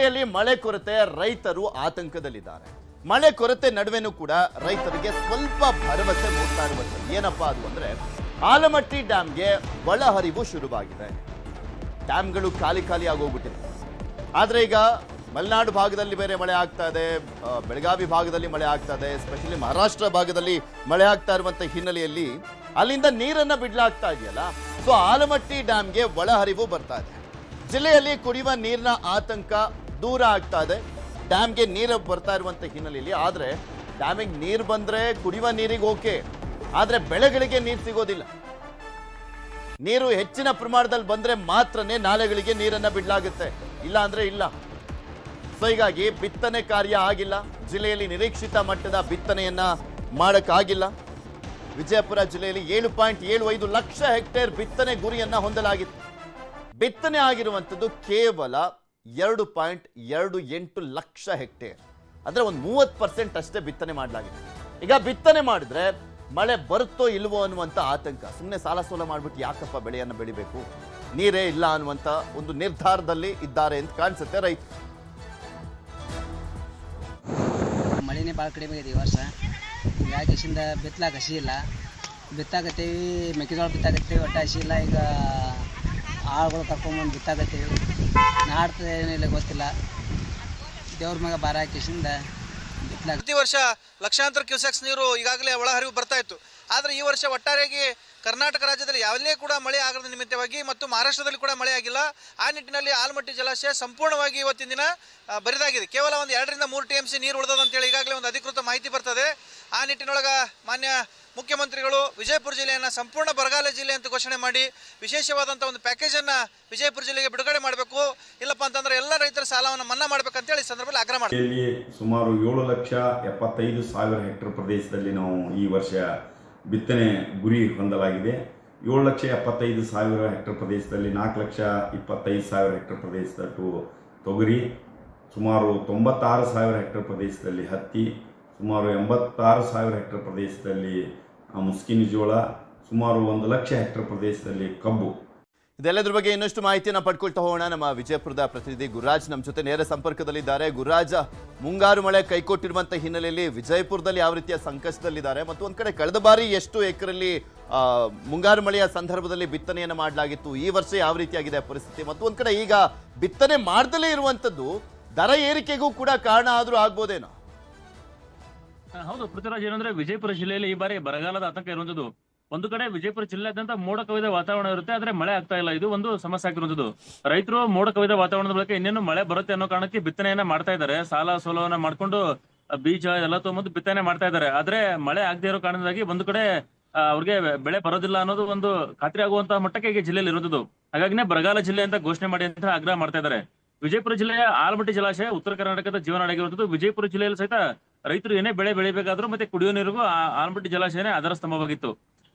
ಜಿಲ್ಲೆಯಲ್ಲಿ ಮಳೆ ಕೊರತೆ, ರೈತರು ಆತಂಕದಲ್ಲಿದ್ದಾರೆ. ಮಳೆ ಕೊರತೆ ನಡುವೆನೂ ಕೂಡ ರೈತರಿಗೆ ಸ್ವಲ್ಪ ಭರವಸೆ ಮೂಡ್ತಾ ಇರುವಂಥದ್ದು ಏನಪ್ಪಾ ಅದು ಅಂದ್ರೆ ಆಲಮಟ್ಟಿ ಡ್ಯಾಂಗೆ ಒಳಹರಿವು ಶುರುವಾಗಿದೆ. ಡ್ಯಾಮ್ಗಳು ಖಾಲಿ ಆಗೋಗ್ಬಿಟ್ಟಿದೆ. ಆದ್ರೆ ಈಗ ಮಲೆನಾಡು ಭಾಗದಲ್ಲಿ ಬೇರೆ ಮಳೆ ಆಗ್ತಾ ಇದೆ, ಬೆಳಗಾವಿ ಭಾಗದಲ್ಲಿ ಮಳೆ ಆಗ್ತಾ ಇದೆ, ಎಸ್ಪೆಷಲಿ ಮಹಾರಾಷ್ಟ್ರ ಭಾಗದಲ್ಲಿ ಮಳೆ ಆಗ್ತಾ ಇರುವಂತ ಹಿನ್ನೆಲೆಯಲ್ಲಿ ಅಲ್ಲಿಂದ ನೀರನ್ನ ಬಿಡ್ಲಾಗ್ತಾ ಇದೆಯಲ್ಲ, ಸೊ ಆಲಮಟ್ಟಿ ಡ್ಯಾಂಗೆ ಒಳಹರಿವು ಬರ್ತಾ ಇದೆ. ಜಿಲ್ಲೆಯಲ್ಲಿ ಕುಡಿಯುವ ನೀರಿನ ಆತಂಕ ದೂರ ಆಗ್ತಾ ಇದೆ. ಡ್ಯಾಮ್ಗೆ ನೀರು ಬರ್ತಾ ಇರುವಂತ ಹಿನ್ನೆಲೆಯಲ್ಲಿ ಆದ್ರೆ ಡ್ಯಾಮಿಗೆ ನೀರು ಬಂದ್ರೆ ಕುಡಿಯುವ ನೀರಿಗೆ ಓಕೆ, ಆದ್ರೆ ಬೆಳೆಗಳಿಗೆ ನೀರು ಸಿಗೋದಿಲ್ಲ. ನೀರು ಹೆಚ್ಚಿನ ಪ್ರಮಾಣದಲ್ಲಿ ಬಂದ್ರೆ ಮಾತ್ರನೇ ನಾಲೆಗಳಿಗೆ ನೀರನ್ನ ಬಿಡಲಾಗುತ್ತೆ, ಇಲ್ಲ ಅಂದ್ರೆ ಇಲ್ಲ. ಸೊ ಹೀಗಾಗಿ ಬಿತ್ತನೆ ಕಾರ್ಯ ಆಗಿಲ್ಲ. ಜಿಲ್ಲೆಯಲ್ಲಿ ನಿರೀಕ್ಷಿತ ಮಟ್ಟದ ಬಿತ್ತನೆಯನ್ನ ಮಾಡಕ್ಕಾಗಿಲ್ಲ. ವಿಜಯಪುರ ಜಿಲ್ಲೆಯಲ್ಲಿ 7.75 ಲಕ್ಷ ಹೆಕ್ಟೇರ್ ಬಿತ್ತನೆ ಗುರಿಯನ್ನ ಹೊಂದಲಾಗಿತ್ತು. ಬಿತ್ತನೆ ಆಗಿರುವಂಥದ್ದು ಕೇವಲ 2.28 ಲಕ್ಷ ಹೆಕ್ಟೇರ್, ಅಂದ್ರೆ ಒಂದು 30% ಅಷ್ಟೇ ಬಿತ್ತನೆ ಮಾಡಲಾಗಿದೆ. ಈಗ ಬಿತ್ತನೆ ಮಾಡಿದ್ರೆ ಮಳೆ ಬರುತ್ತೋ ಇಲ್ವೋ ಅನ್ನುವಂಥ ಆತಂಕ. ಸುಮ್ಮನೆ ಸಾಲ ಸೋಲ ಮಾಡ್ಬಿಟ್ಟು ಯಾಕಪ್ಪ ಬೆಳೆಯನ್ನು ಬೆಳಿಬೇಕು, ನೀರೇ ಇಲ್ಲ ಅನ್ನುವಂಥ ಒಂದು ನಿರ್ಧಾರದಲ್ಲಿ ಇದ್ದಾರೆ ಅಂತ ಕಾಣಿಸುತ್ತೆ ರೈತರು. ಮಳೆನೇ ಭಾಳ ಕಡಿಮೆ ಆಗಿದೆ ಈ ವರ್ಷ. ಹೀಗಾಗಿ ಬಿತ್ತಲಾಕ ಹಸಿ ಇಲ್ಲ. ಬಿತ್ತಾಕತ್ತೀವಿ, ಮೆಕ್ಕೆಜೋಳ ಬಿತ್ತಾಕತ್ತೀವಿ, ಒಟ್ಟು ಹಸಿ ಇಲ್ಲ. ಈಗ ಆಳುಗಳು ಕರ್ಕೊಂಬಂದು ಬಿತ್ತಾಕತ್ತೀವಿ. ನಾಡ್ತದೆ ಏನಿಲ್ಲ ಗೊತ್ತಿಲ್ಲ. ದೇವ್ರ ಮ್ಯಾಗ ಭಾರ ಹಾಕಿಸಿಂದ ಬಿತ್ತಲಾಕ. ಪ್ರತಿ ವರ್ಷ ಲಕ್ಷಾಂತರ ಕ್ಯೂಸೆಕ್ಸ್ ನೀರು ಈಗಾಗಲೇ ಒಳಹರಿವು ಬರ್ತಾ ಇತ್ತು. ಆದರೆ ಈ ವರ್ಷ ಒಟ್ಟಾರೆಯಾಗಿ ಕರ್ನಾಟಕ ರಾಜ್ಯದಲ್ಲಿ ಯಾವುದೇ ಕೂಡ ಮಳೆ ಆಗದ ನಿಮಿತ್ತವಾಗಿ ಮತ್ತು ಮಹಾರಾಷ್ಟ್ರದಲ್ಲಿ ಕೂಡ ಮಳೆ ಆಗಿಲ್ಲ. ಆ ನಿಟ್ಟಿನಲ್ಲಿ ಆಲಮಟ್ಟಿ ಜಲಾಶಯ ಸಂಪೂರ್ಣವಾಗಿ ಇವತ್ತಿನ ದಿನ ಬರಿದಾಗಿದೆ. ಕೇವಲ ಒಂದು 2 ರಿಂದ 3 TMC ನೀರು ಉಳಿದಂತೇಳಿ ಈಗಾಗಲೇ ಒಂದು ಅಧಿಕೃತ ಮಾಹಿತಿ ಬರ್ತದೆ. ಆ ನಿಟ್ಟಿನೊಳಗೆ ಮಾನ್ಯ ಮುಖ್ಯಮಂತ್ರಿಗಳು ವಿಜಯಪುರ ಜಿಲ್ಲೆಯನ್ನು ಸಂಪೂರ್ಣ ಬರಗಾಲ ಜಿಲ್ಲೆ ಅಂತ ಘೋಷಣೆ ಮಾಡಿ ವಿಶೇಷವಾದಂಥ ಒಂದು ಪ್ಯಾಕೇಜನ್ನು ವಿಜಯಪುರ ಜಿಲ್ಲೆಗೆ ಬಿಡುಗಡೆ ಮಾಡಬೇಕು, ಇಲ್ಲಪ್ಪ ಅಂತಂದ್ರೆ ಎಲ್ಲ ರೈತರ ಸಾಲವನ್ನು ಮನ್ನಾ ಮಾಡಬೇಕಂತೇಳಿ ಸಂದರ್ಭದಲ್ಲಿ ಆಗ್ರಹ ಮಾಡ್ತೀವಿ. ಸುಮಾರು 7,75,000 ಹೆಕ್ಟೇರ್ ಪ್ರದೇಶದಲ್ಲಿ ನಾವು ಈ ವರ್ಷ ಬಿತ್ತನೆ ಗುರಿ ಹೊಂದಲಾಗಿದೆ. 7,75,000 ಹೆಕ್ಟೇರ್ ಪ್ರದೇಶದಲ್ಲಿ 4,25,000 ಹೆಕ್ಟೇರ್ ಪ್ರದೇಶದಟ್ಟು ತೊಗರಿ, ಸುಮಾರು 96,000 ಹೆಕ್ಟೇರ್ ಪ್ರದೇಶದಲ್ಲಿ ಹತ್ತಿ, ಸುಮಾರು 86,000 ಹೆಕ್ಟೇರ್ ಪ್ರದೇಶದಲ್ಲಿ ಮುಸ್ಕಿನ ಜೋಳ, ಸುಮಾರು 1,00,000 ಹೆಕ್ಟೇರ್ ಪ್ರದೇಶದಲ್ಲಿ ಕಬ್ಬು. ಇದೆಲ್ಲದ್ರ ಬಗ್ಗೆ ಇನ್ನಷ್ಟು ಮಾಹಿತಿಯನ್ನು ಪಡ್ಕೊಳ್ತಾ ಹೋಗೋಣ. ನಮ್ಮ ವಿಜಯಪುರದ ಪ್ರತಿನಿಧಿ ಗುರುರಾಜ್ ನಮ್ಮ ಜೊತೆ ನೇರ ಸಂಪರ್ಕದಲ್ಲಿದ್ದಾರೆ. ಗುರುರಾಜ್, ಮುಂಗಾರು ಮಳೆ ಕೈಕೊಟ್ಟಿರುವಂತಹ ಹಿನ್ನೆಲೆಯಲ್ಲಿ ವಿಜಯಪುರದಲ್ಲಿ ಯಾವ ರೀತಿಯ ಸಂಕಷ್ಟದಲ್ಲಿದ್ದಾರೆ, ಮತ್ತು ಒಂದ್ ಕಡೆ ಕಳೆದ ಬಾರಿ ಎಷ್ಟು ಎಕರೆಯಲ್ಲಿ ಮುಂಗಾರು ಮಳೆಯ ಸಂದರ್ಭದಲ್ಲಿ ಬಿತ್ತನೆಯನ್ನು ಮಾಡಲಾಗಿತ್ತು, ಈ ವರ್ಷ ಯಾವ ರೀತಿಯಾಗಿದೆ ಪರಿಸ್ಥಿತಿ, ಮತ್ತು ಒಂದ್ ಕಡೆ ಈಗ ಬಿತ್ತನೆ ಮಾಡ್ದಲೇ ಇರುವಂತದ್ದು ದರ ಏರಿಕೆಗೂ ಕೂಡ ಕಾರಣ ಆದ್ರೂ ಆಗ್ಬೋದೇನೋ? ಹೌದು ಪೃಥ್ವಿರಾಜ್, ಏನಂದ್ರೆ ವಿಜಯಪುರ ಜಿಲ್ಲೆಯಲ್ಲಿ ಈ ಬಾರಿ ಬರಗಾಲದ ಆತಂಕ ಇರುವಂತದ್ದು. ಒಂದು ಕಡೆ ವಿಜಯಪುರ ಜಿಲ್ಲೆಯಾದ್ಯಂತ ಮೋಡ ಕವಿದ ವಾತಾವರಣ ಇರುತ್ತೆ, ಆದ್ರೆ ಮಳೆ ಆಗ್ತಾ ಇಲ್ಲ. ಇದು ಒಂದು ಸಮಸ್ಯೆ ಆಗಿರುವಂತದ್ದು. ರೈತರು ಮೋಡ ಕವಿದ ವಾತಾವರಣದ ಬಳಿಕ ಇನ್ನೇನು ಮಳೆ ಬರುತ್ತೆ ಅನ್ನೋ ಕಾರಣಕ್ಕೆ ಬಿತ್ತನೆಯನ್ನ ಮಾಡ್ತಾ ಇದ್ದಾರೆ. ಸಾಲ ಸೋಲವನ್ನ ಮಾಡ್ಕೊಂಡು ಬೀಜ ಎಲ್ಲ ತಗೊಂಡು ಬಿತ್ತನೆ ಮಾಡ್ತಾ ಇದ್ದಾರೆ. ಆದ್ರೆ ಮಳೆ ಆಗದೆ ಇರೋ ಕಾರಣದಿಂದಾಗಿ ಒಂದು ಕಡೆ ಅವ್ರಿಗೆ ಬೆಳೆ ಬರೋದಿಲ್ಲ ಅನ್ನೋದು ಒಂದು ಖಾತ್ರಿ ಆಗುವಂತಹ ಮಟ್ಟಕ್ಕೆ ಈಗ ಜಿಲ್ಲೆಯಲ್ಲಿ ಇರುವಂತದ್ದು. ಹಾಗಾಗಿನೇ ಬರಗಾಲ ಜಿಲ್ಲೆ ಅಂತ ಘೋಷಣೆ ಮಾಡಿ ಅಂತ ಆಗ್ರಹ ಮಾಡ್ತಾ ಇದ್ದಾರೆ. ವಿಜಯಪುರ ಜಿಲ್ಲೆಯ ಆಲಮಟ್ಟಿ ಜಲಾಶಯ ಉತ್ತರ ಕರ್ನಾಟಕದ ಜೀವನಾಡಿಯಾಗಿರುವಂತದ್ದು. ವಿಜಯಪುರ ಜಿಲ್ಲೆಯಲ್ಲಿ ಸಹಿತ ರೈತರು ಏನೇ ಬೆಳೆ ಬೆಳಿಬೇಕಾದ್ರೂ ಮತ್ತೆ ಕುಡಿಯೋ ನೀರಿಗೂ ಆಲಮಟ್ಟಿ ಜಲಾಶಯನೇ ಆಧಾರ ಸ್ತಂಭವಾಗಿತ್ತು.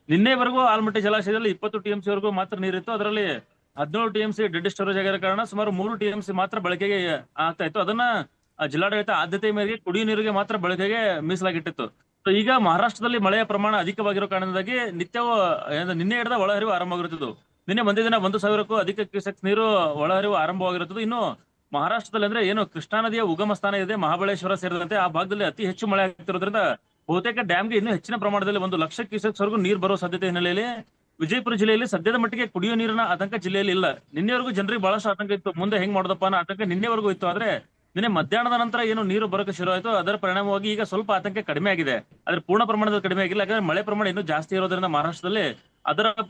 ನಿನ್ನೆವರೆಗೂ ಆಲಮಟ್ಟಿ ಜಲಾಶಯದಲ್ಲಿ 20 TMC ವರೆಗೂ ಮಾತ್ರ ನೀರಿತ್ತು. ಅದರಲ್ಲಿ 17 TMC ಡೆಡ್ ಸ್ಟೋರೇಜ್ ಆಗಿರೋ ಕಾರಣ ಸುಮಾರು 3 TMC ಮಾತ್ರ ಬಳಕೆಗೆ ಆಗ್ತಾ ಇತ್ತು. ಅದನ್ನ ಜಿಲ್ಲಾಡಳಿತ ಆದ್ಯತೆ ಮೇರೆಗೆ ಕುಡಿಯೋ ನೀರಿಗೆ ಮಾತ್ರ ಬಳಕೆಗೆ ಮೀಸಲಾಗಿಟ್ಟಿತ್ತು. ಸೊ ಈಗ ಮಹಾರಾಷ್ಟ್ರದಲ್ಲಿ ಮಳೆಯ ಪ್ರಮಾಣ ಅಧಿಕವಾಗಿರೋ ಕಾರಣದಿಂದಾಗಿ ನಿತ್ಯವೂ ನಿನ್ನೆ ಹಿಡಿದ ಒಳಹರಿವು ಆರಂಭವಾಗಿರುತ್ತದೆ. ನಿನ್ನೆ ಒಂದೇ ದಿನ 1,000ಕ್ಕೂ ಅಧಿಕ ಕ್ಯೂಸೆಕ್ಸ್ ನೀರು ಒಳಹರಿವು ಆರಂಭವಾಗಿರುತ್ತದೆ. ಇನ್ನು ಮಹಾರಾಷ್ಟ್ರದಲ್ಲಿ ಅಂದ್ರೆ ಏನು ಕೃಷ್ಣಾ ನದಿಯ ಉಗಮ ಸ್ಥಾನ ಇದೆ, ಮಹಾಬಳೇಶ್ವರ ಸೇರಿದಂತೆ ಆ ಭಾಗದಲ್ಲಿ ಅತಿ ಹೆಚ್ಚು ಮಳೆ ಆಗ್ತಿರೋದ್ರಿಂದ ಬಹುತೇಕ ಡ್ಯಾಮ್ಗೆ ಇನ್ನೂ ಹೆಚ್ಚಿನ ಪ್ರಮಾಣದಲ್ಲಿ 1 ಲಕ್ಷ ಕ್ಯೂಸೆಕ್ಸ್ ವರೆಗೂ ನೀರು ಬರೋ ಸಾಧ್ಯತೆ ಹಿನ್ನೆಲೆಯಲ್ಲಿ ವಿಜಯಪುರ ಜಿಲ್ಲೆಯಲ್ಲಿ ಸದ್ಯದ ಮಟ್ಟಿಗೆ ಕುಡಿಯೋ ನೀರಿನ ಆತಂಕ ಜಿಲ್ಲೆಯಲ್ಲಿ ಇಲ್ಲ. ನಿನ್ನೆವರೆಗೂ ಜನರಿಗೆ ಬಹಳಷ್ಟು ಆತಂಕ ಇತ್ತು, ಮುಂದೆ ಹೆಂಗ್ ಮಾಡೋದಪ್ಪ ಅನ್ನೋ ಆತಂಕ ನಿನ್ನೆವರೆಗೂ ಇತ್ತು. ಆದ್ರೆ ನಿನ್ನೆ ಮಧ್ಯಾಹ್ನದ ನಂತರ ಏನು ನೀರು ಬರೋಕೆ ಶುರು ಆಯ್ತು, ಅದರ ಪರಿಣಾಮವಾಗಿ ಈಗ ಸ್ವಲ್ಪ ಆತಂಕ ಕಡಿಮೆ ಆಗಿದೆ. ಆದ್ರೆ ಪೂರ್ಣ ಪ್ರಮಾಣದಲ್ಲಿ ಕಡಿಮೆ ಆಗಿಲ್ಲ, ಯಾಕಂದ್ರೆ ಮಳೆ ಪ್ರಮಾಣ ಇನ್ನೂ ಜಾಸ್ತಿ ಇರೋದ್ರಿಂದ ಮಹಾರಾಷ್ಟ್ರದಲ್ಲಿ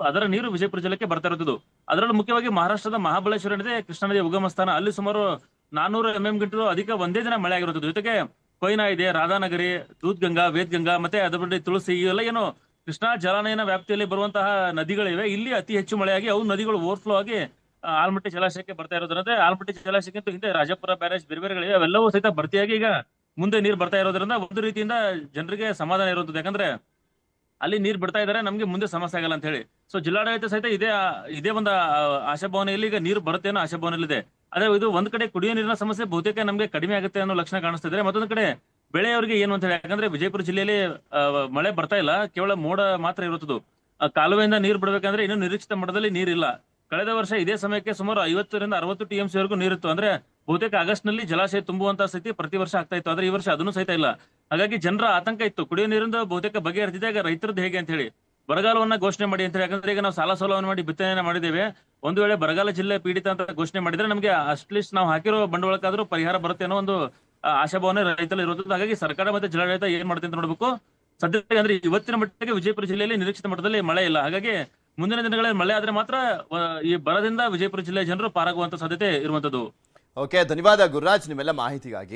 ಅದರ ನೀರು ವಿಜಯಪುರ ಜಿಲ್ಲೆಗೆ ಬರ್ತಾ ಇರೋದು. ಅದರಲ್ಲೂ ಮುಖ್ಯವಾಗಿ ಮಹಾರಾಷ್ಟ್ರದ ಮಹಾಬಳೇಶ್ವರ ಏನಿದೆ ಕೃಷ್ಣಾ ನದಿಯ ಉಗಮ ಸ್ಥಾನ, ಅಲ್ಲಿ ಸುಮಾರು 400 mm ಗಿಂತಲೂ ಅಧಿಕ ಒಂದೇ ದಿನ ಮಳೆ ಆಗಿರುತ್ತದೆ. ಜೊತೆಗೆ ಕೊಯ್ನಾ ಇದೆ, ರಾಧಾನಗರಿ, ದೂದ್ ಗಂಗಾ, ವೇದ್ ಗಂಗಾ, ಮತ್ತೆ ಅದರ ಬಳಿ ತುಳಸಿ, ಇವೆಲ್ಲ ಏನು ಕೃಷ್ಣಾ ಜಲಾನಯನ ವ್ಯಾಪ್ತಿಯಲ್ಲಿ ಬರುವಂತಹ ನದಿಗಳಿವೆ. ಇಲ್ಲಿ ಅತಿ ಹೆಚ್ಚು ಮಳೆಯಾಗಿ ಅವು ನದಿಗಳು ಓವರ್ಫ್ಲೋ ಆಗಿ ಆಲಮಟ್ಟಿ ಜಲಾಶಯಕ್ಕೆ ಬರ್ತಾ ಇರೋದ್ರಿಂದ ಆಲಮಟ್ಟಿ ಜಲಾಶಯಕ್ಕಿಂತ ಹಿಂದೆ ರಾಜಪುರ ಬ್ಯಾರೇಜ್ ಬೇರೆ ಬೇರೆಗಳಿವೆ, ಅವೆಲ್ಲವೂ ಸಹಿತ ಭರ್ತಿಯಾಗಿ ಈಗ ಮುಂದೆ ನೀರು ಬರ್ತಾ ಇರೋದ್ರಿಂದ ಒಂದು ರೀತಿಯಿಂದ ಜನರಿಗೆ ಸಮಾಧಾನ ಇರುತ್ತದೆ. ಯಾಕಂದ್ರೆ ಅಲ್ಲಿ ನೀರು ಬಿಡ್ತಾ ಇದಾರೆ, ನಮ್ಗೆ ಮುಂದೆ ಸಮಸ್ಯೆ ಆಗಲ್ಲ ಅಂತ ಹೇಳಿ. ಸೊ ಜಿಲ್ಲಾಡಳಿತ ಸಹಿತ ಇದೇ ಒಂದು ಆಶಾಭಾವನೆಯಲ್ಲಿ ಈಗ ನೀರು ಬರುತ್ತೆ ಅನ್ನೋ ಆಶಾಭಾವನೆಯಲ್ಲಿದೆ. ಆದ್ರೆ ಇದು ಒಂದ್ ಕಡೆ ಕುಡಿಯೋ ನೀರಿನ ಸಮಸ್ಯೆ ಬಹುತೇಕ ನಮ್ಗೆ ಕಡಿಮೆ ಆಗುತ್ತೆ ಅನ್ನೋ ಲಕ್ಷಣ ಕಾಣಿಸ್ತಿದ್ರೆ, ಮತ್ತೊಂದು ಕಡೆ ಬೆಳೆಯವರಿಗೆ ಏನು ಅಂತ ಹೇಳಿ, ಯಾಕಂದ್ರೆ ವಿಜಯಪುರ ಜಿಲ್ಲೆಯಲ್ಲಿ ಮಳೆ ಬರ್ತಾ ಇಲ್ಲ, ಕೇವಲ ಮೋಡ ಮಾತ್ರ ಇರುತ್ತದೆ. ಕಾಲುವೆಯಿಂದ ನೀರು ಬಿಡಬೇಕಂದ್ರೆ ಇನ್ನೂ ನಿರೀಕ್ಷಿತ ಮಟ್ಟದಲ್ಲಿ ನೀರಿಲ್ಲ. ಕಳೆದ ವರ್ಷ ಇದೇ ಸಮಯಕ್ಕೆ ಸುಮಾರು 50ರಿಂದ 60 TMC ವರೆಗೂ ನೀರಿತ್ತು. ಅಂದ್ರೆ ಬಹುತೇಕ ಆಗಸ್ಟ್ ನಲ್ಲಿ ಜಲಾಶಯ ತುಂಬುವಂತ ಸ್ಥಿತಿ ಪ್ರತಿ ವರ್ಷ ಆಗ್ತಾ ಇತ್ತು. ಆದ್ರೆ ಈ ವರ್ಷ ಅದನ್ನು ಸಹಿತ ಇಲ್ಲ. ಹಾಗಾಗಿ ಜನರ ಆತಂಕ ಇತ್ತು. ಕುಡಿಯೋ ನೀರಿಂದ ಬಹುತೇಕ ಬಗೆಹರಿದಿದೆ. ಈಗ ರೈತರದ್ದು ಹೇಗೆ ಅಂತ ಹೇಳಿ ಬರಗಾಲವನ್ನ ಘೋಷಣೆ ಮಾಡಿ ಅಂತ ಹೇಳಿ, ಯಾಕಂದ್ರೆ ಈಗ ನಾವು ಸಾಲ ಸೋಲವನ್ನು ಮಾಡಿ ಬಿತ್ತನೆ ಮಾಡಿದ್ದೇವೆ. ಒಂದು ವೇಳೆ ಬರಗಾಲ ಜಿಲ್ಲೆ ಪೀಡಿತ ಅಂತ ಘೋಷಣೆ ಮಾಡಿದ್ರೆ ನಮಗೆ ಅಟ್ಲೀಸ್ಟ್ ನಾವು ಹಾಕಿರೋ ಬಂಡವಾಳಕ್ಕಾದ್ರೂ ಪರಿಹಾರ ಬರುತ್ತೆ ಅನ್ನೋ ಒಂದು ಆಶಾಭಾವನೆ ರೈತರಲ್ಲಿ ಇರುತ್ತದೆ. ಹಾಗಾಗಿ ಸರ್ಕಾರ ಮತ್ತೆ ಜಿಲ್ಲಾಡಳಿತ ಏನ್ ಮಾಡುತ್ತೆ ಅಂತ ನೋಡ್ಬೇಕು. ಸದ್ಯಕ್ಕೆ ಅಂದ್ರೆ ಇವತ್ತಿನ ಮಟ್ಟಿಗೆ ವಿಜಯಪುರ ಜಿಲ್ಲೆಯಲ್ಲಿ ನಿರೀಕ್ಷಿತ ಮಟ್ಟದಲ್ಲಿ ಮಳೆ ಇಲ್ಲ. ಹಾಗಾಗಿ ಮುಂದಿನ ದಿನಗಳಲ್ಲಿ ಮಳೆ ಆದ್ರೆ ಮಾತ್ರ ಈ ಬರದಿಂದ ವಿಜಯಪುರ ಜಿಲ್ಲೆಯ ಜನರು ಪಾರಾಗುವಂತ ಸಾಧ್ಯತೆ ಇರುವಂತದ್ದು. ಓಕೆ, ಧನ್ಯವಾದ ಗುರುರಾಜ್ ನಿಮ್ಮೆಲ್ಲ ಮಾಹಿತಿಗಾಗಿ.